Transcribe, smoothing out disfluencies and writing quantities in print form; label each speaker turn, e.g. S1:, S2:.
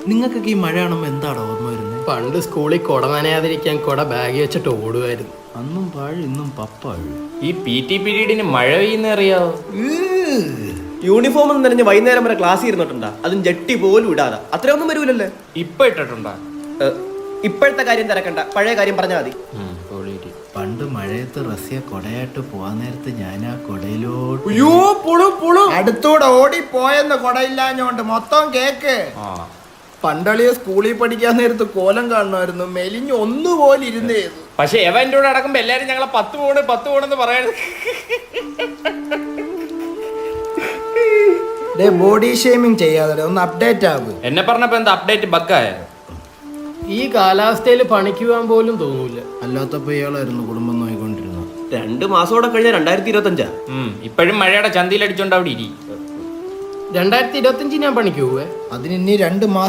S1: നിങ്ങൾക്കൊക്കെ ഈ മഴ കാണുമ്പോൾ എന്താണ് ഓർമ്മ വരുന്നത്?
S2: പണ്ട് സ്കൂളിൽ കുട നനയാതിരിക്കാൻ കുട ബാഗ് വെച്ചിട്ട് ഓടുമായിരുന്നു.
S1: അന്നും പാഴ് ഇന്നും പപ്പാഴ്.
S3: ഈ PT പീരീഡിന് മഴ പെയ്യുന്ന അറിയാവോ?
S4: യൂണിഫോം നനഞ്ഞ് വൈകുന്നേരം വരെ ക്ലാസ് ഇരുന്നിട്ടുണ്ടാ, അതും ജട്ടി പോലും ഇടാതെ. അത്രയൊന്നും വരൂലല്ലേ?
S3: ഇപ്പൊ ഇട്ടിട്ടുണ്ടാ?
S4: ഇപ്പോഴത്തെ കാര്യം തിരക്കണ്ട, പഴയ കാര്യം പറഞ്ഞാൽ മതി.
S1: പണ്ട് മഴയത്ത് റസിയ കൊടയായിട്ട് പോവാൻ നേരത്ത് ഞാൻ ആ കൊടയിലോട്ട്
S5: അടുത്തൂടെ ഓടിപ്പോയെന്ന് കൊടയില്ലാഞ്ഞോണ്ട് മൊത്തം കേക്ക്. പണ്ടളിയെ സ്കൂളിൽ പഠിക്കാൻ നേരത്ത് കോലം കാണുമായിരുന്നു, മെലിഞ്ഞ് ഒന്നുപോലെ ഇരുന്നേ.
S3: പക്ഷെ എവന്റെ കൂടെ അടക്കുമ്പോ എല്ലാരും ഞങ്ങളെ 10 പോണെന്ന് പറയണത്.
S5: ബോഡി ഷേമിങ് ചെയ്യാതെ ഒന്ന് അപ്ഡേറ്റ് ആകും.
S3: എന്നെ പറഞ്ഞപ്പോ എന്താ അപ്ഡേറ്റ് ബക്കായ?
S2: ഈ കാലാവസ്ഥയിൽ പണിക്ക് പോകാൻ പോലും തോന്നൂല.
S1: അല്ലാത്തപ്പോ ഇയാളായിരുന്നു കുടുംബം നോയിക്കൊണ്ടിരുന്നത്.
S4: 2 മാസത്തോടെ കഴിഞ്ഞ 2025.
S3: ഇപ്പോഴും മഴയുടെ ചന്തിയിൽ അടിച്ചോണ്ട് അവിടെ ഇരി.
S2: 2025 ഞാൻ പണിക്ക് പോവേ.
S5: അതിന് ഇനി 2 മാസം